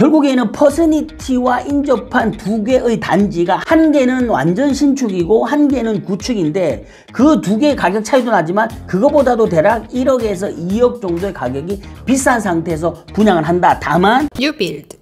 결국에는 퍼스니티와 인접한 두 개의 단지가 한 개는 완전 신축이고 한 개는 구축인데 그 두 개의 가격 차이도 나지만 그거보다도 대략 1억에서 2억 정도의 가격이 비싼 상태에서 분양을 한다. 다만 뉴빌드.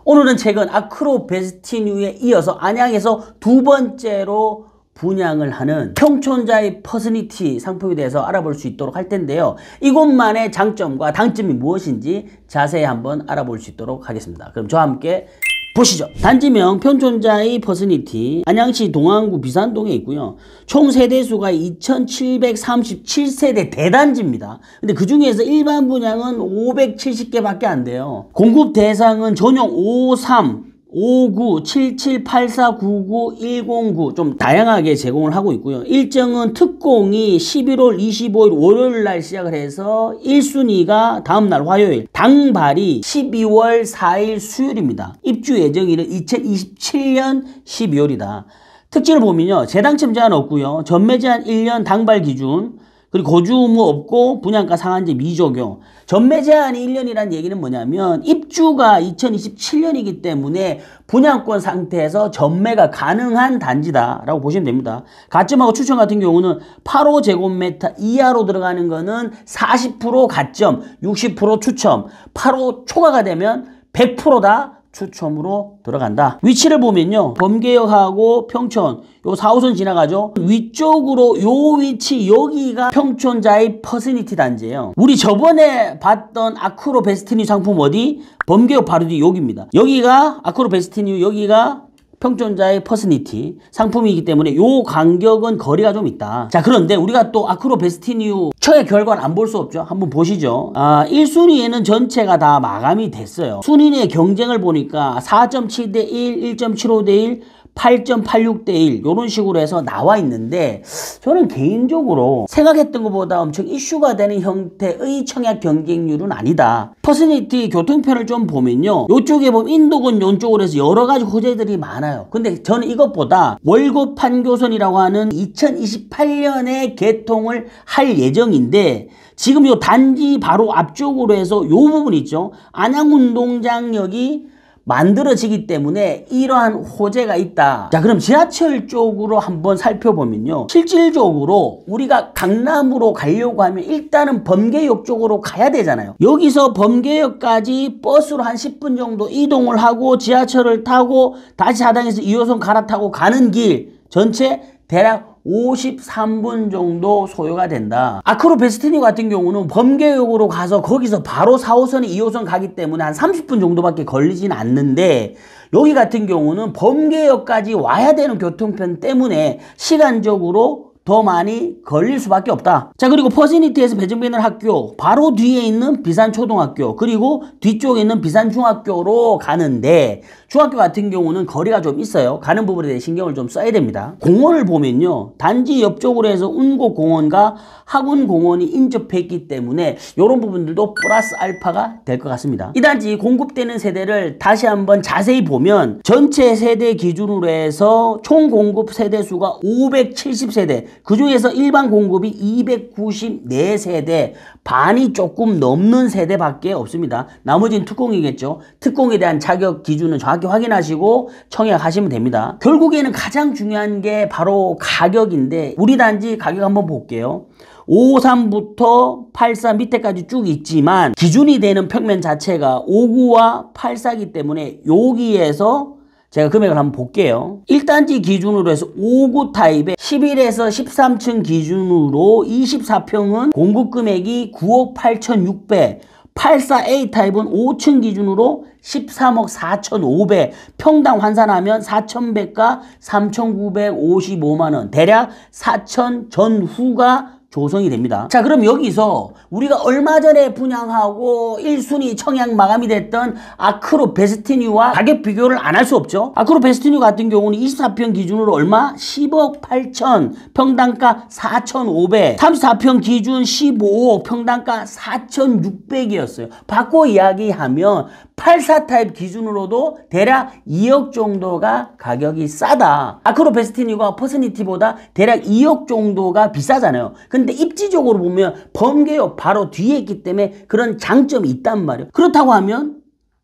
오늘은 최근 아크로 베스티뉴에 이어서 안양에서 두 번째로 분양을 하는 평촌자이 퍼스니티 상품에 대해서 알아볼 수 있도록 할 텐데요. 이곳만의 장점과 단점이 무엇인지 자세히 한번 알아볼 수 있도록 하겠습니다. 그럼 저와 함께 보시죠. 단지명 평촌자이 퍼스니티, 안양시 동안구 비산동에 있고요. 총 세대수가 2737세대 대단지입니다. 근데 그 중에서 일반 분양은 570개밖에 안 돼요. 공급 대상은 전용 53, 59, 77, 84, 99, 109 좀 다양하게 제공을 하고 있고요. 일정은 특공이 11월 25일 월요일 날 시작을 해서 1순위가 다음날 화요일, 당발이 12월 4일 수요일입니다. 입주 예정일은 2027년 12월이다. 특징을 보면요. 재당첨 제한 없고요. 전매 제한 1년 당발 기준, 그리고 거주 의무 없고 분양가 상한제 미적용. 전매 제한이 1년이란 얘기는 뭐냐면 입주가 2027년이기 때문에 분양권 상태에서 전매가 가능한 단지다라고 보시면 됩니다. 가점하고 추첨 같은 경우는 8호제곱미터 이하로 들어가는 거는 40% 가점, 60% 추첨, 8호 초과가 되면 100%다 추첨으로 들어간다. 위치를 보면요. 범계역하고 평촌 요 4호선 지나가죠. 위쪽으로 요 위치 여기가 평촌자이 퍼스니티 단지예요. 우리 저번에 봤던 아크로 베스티뉴 상품 어디? 범계역 바로 뒤 여기입니다. 여기가 아크로 베스티뉴, 여기가 평촌자이 퍼스니티 상품이기 때문에 요 간격은 거리가 좀 있다. 자, 그런데 우리가 또 아크로 베스티뉴 청약 결과는 안 볼 수 없죠. 한번 보시죠. 1순위에는 전체가 다 마감이 됐어요. 순위 경쟁을 보니까 4.7대 1, 1.75대 1, 8.86대 1 이런 식으로 해서 나와 있는데 저는 개인적으로 생각했던 것보다 엄청 이슈가 되는 형태의 청약 경쟁률은 아니다. 퍼스니티 교통편을 좀 보면요. 이쪽에 보면 인도군 이쪽으로 해서 여러 가지 호재들이 많아요. 근데 저는 이것보다 월곶 판교선이라고 하는 2028년에 개통을 할 예정인데 지금 요 단지 바로 앞쪽으로 해서 요 부분 있죠. 안양운동장역이 만들어지기 때문에 이러한 호재가 있다. 자, 그럼 지하철 쪽으로 한번 살펴보면요. 실질적으로 우리가 강남으로 가려고 하면 일단은 범계역 쪽으로 가야 되잖아요. 여기서 범계역까지 버스로 한 10분 정도 이동을 하고 지하철을 타고 다시 하당에서 2호선 갈아타고 가는 길 전체 대략 53분 정도 소요가 된다. 아크로 베스티뉴 같은 경우는 범계역으로 가서 거기서 바로 4호선이 2호선 가기 때문에 한 30분 정도밖에 걸리진 않는데 여기 같은 경우는 범계역까지 와야 되는 교통편 때문에 시간적으로 더 많이 걸릴 수밖에 없다. 자, 그리고 퍼스니티에서 배정되는 학교 바로 뒤에 있는 비산초등학교 그리고 뒤쪽에 있는 비산중학교로 가는데 중학교 같은 경우는 거리가 좀 있어요. 가는 부분에 대해 신경을 좀 써야 됩니다. 공원을 보면요. 단지 옆쪽으로 해서 운곡공원과 학운공원이 인접해 있기 때문에 이런 부분들도 플러스 알파가 될 것 같습니다. 이 단지 공급되는 세대를 다시 한번 자세히 보면 전체 세대 기준으로 해서 총 공급 세대수가 570세대 그 중에서 일반 공급이 294세대 반이 조금 넘는 세대밖에 없습니다. 나머지는 특공이겠죠. 특공에 대한 자격 기준은 정확히 확인하시고 청약하시면 됩니다. 결국에는 가장 중요한 게 바로 가격인데 우리 단지 가격 한번 볼게요. 53부터 84 밑에까지 쭉 있지만 기준이 되는 평면 자체가 59와 84이기 때문에 여기에서 제가 금액을 한번 볼게요. 1단지 기준으로 해서 59 타입에 11에서 13층 기준으로 24평은 공급 금액이 9억 8,600, 84A 타입은 5층 기준으로 13억 4,500, 평당 환산하면 4,100과 3,955만원, 대략 4,000 전후가 조성이 됩니다. 자, 그럼 여기서 우리가 얼마 전에 분양하고 1순위 청약 마감이 됐던 아크로 베스티뉴와 가격 비교를 안 할 수 없죠. 아크로 베스티뉴 같은 경우는 24평 기준으로 얼마? 10억 8천, 평당가 4,500, 34평 기준 15억, 평당가 4,600이었어요. 바꿔 이야기하면 84 타입 기준으로도 대략 2억 정도가 가격이 싸다. 아크로 베스티뉴가 퍼스니티보다 대략 2억 정도가 비싸잖아요. 근데 입지적으로 보면 범계역 바로 뒤에 있기 때문에 그런 장점이 있단 말이에요. 그렇다고 하면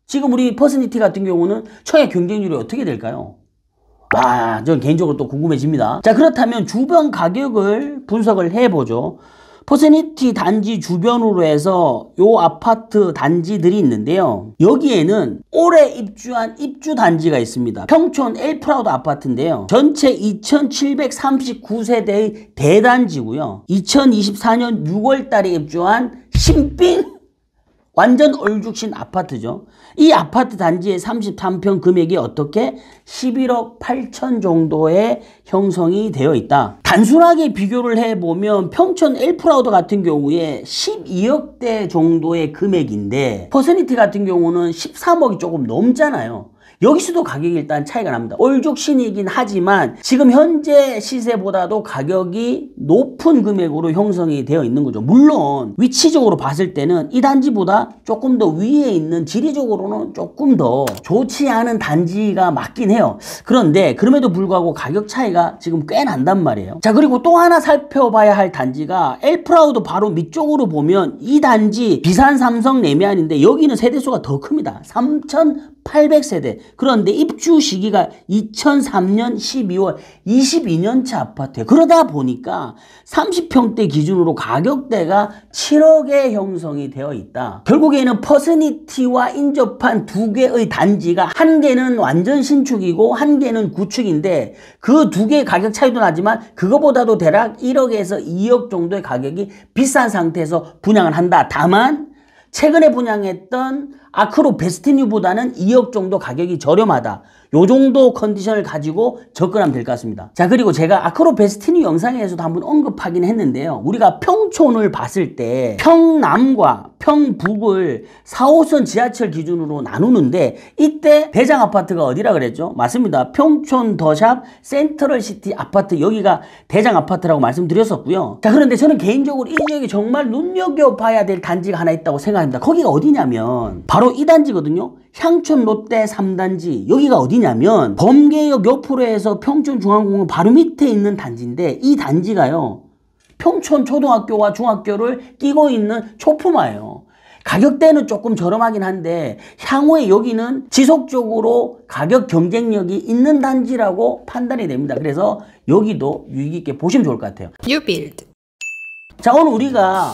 지금 우리 퍼스니티 같은 경우는 청약 경쟁률이 어떻게 될까요? 저는 개인적으로 또 궁금해집니다. 자, 그렇다면 주변 가격을 분석을 해보죠. 퍼스니티 단지 주변으로 해서 요 아파트 단지들이 있는데요. 여기에는 올해 입주한 입주 단지가 있습니다. 평촌 엘프라우드 아파트인데요. 전체 2739세대의 대단지고요. 2024년 6월 달에 입주한 신빙 완전 얼죽신 아파트죠. 이 아파트 단지의 33평 금액이 어떻게 11억 8천 정도에 형성이 되어 있다. 단순하게 비교를 해보면 평촌 엘프라우드 같은 경우에 12억대 정도의 금액인데 퍼스니티 같은 경우는 13억이 조금 넘잖아요. 여기서도 가격이 일단 차이가 납니다. 얼죽신이긴 하지만 지금 현재 시세보다도 가격이 높은 금액으로 형성이 되어 있는 거죠. 물론 위치적으로 봤을 때는 이 단지보다 조금 더 위에 있는 지리적으로는 조금 더 좋지 않은 단지가 맞긴 해요. 그런데 그럼에도 불구하고 가격 차이가 지금 꽤 난단 말이에요. 자, 그리고 또 하나 살펴봐야 할 단지가 엘프라우드 바로 밑쪽으로 보면 이 단지 비산 삼성 레미안인데 여기는 세대수가 더 큽니다. 3,800세대. 그런데 입주 시기가 2003년 12월 22년차 아파트예요. 그러다 보니까 30평대 기준으로 가격대가 7억에 형성이 되어 있다. 결국에는 퍼스니티와 인접한 두 개의 단지가 한 개는 완전 신축이고 한 개는 구축인데 그 두 개의 가격 차이도 나지만 그거보다도 대략 1억에서 2억 정도의 가격이 비싼 상태에서 분양을 한다. 다만 최근에 분양했던 아크로 베스티뉴보다는 2억 정도 가격이 저렴하다. 요 정도 컨디션을 가지고 접근하면 될 것 같습니다. 자, 그리고 제가 아크로 베스티뉴 영상에서도 한번 언급하긴 했는데요. 우리가 평촌을 봤을 때 평남과 평북을 4호선 지하철 기준으로 나누는데 이때 대장 아파트가 어디라 그랬죠? 맞습니다. 평촌 더샵 센트럴시티 아파트, 여기가 대장 아파트라고 말씀드렸었고요. 자, 그런데 저는 개인적으로 이 지역에 정말 눈여겨봐야 될 단지가 하나 있다고 생각합니다. 거기가 어디냐면 바로 이 단지거든요. 향촌 롯데 3단지. 여기가 어디냐면 범계역 옆으로 해서 평촌중앙공원 바로 밑에 있는 단지인데 이 단지가요, 평촌 초등학교와 중학교를 끼고 있는 초품화예요. 가격대는 조금 저렴하긴 한데 향후에 여기는 지속적으로 가격 경쟁력이 있는 단지라고 판단이 됩니다. 그래서 여기도 유의 깊게 보시면 좋을 것 같아요. 뉴빌드. 자, 오늘 우리가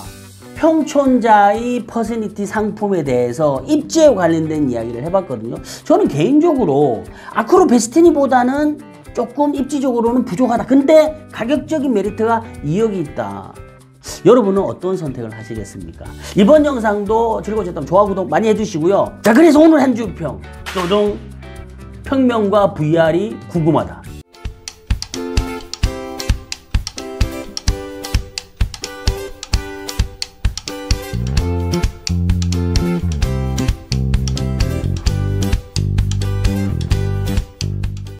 평촌자의 퍼스니티 상품에 대해서 입지에 관련된 이야기를 해봤거든요. 저는 개인적으로 아크로 베스티니보다는 조금 입지적으로는 부족하다. 근데 가격적인 메리트가 2억이 있다. 여러분은 어떤 선택을 하시겠습니까? 이번 영상도 즐거우셨다면 좋아요, 구독 많이 해주시고요. 자, 그래서 오늘 한 주 평, 조정 평면과 VR이 궁금하다.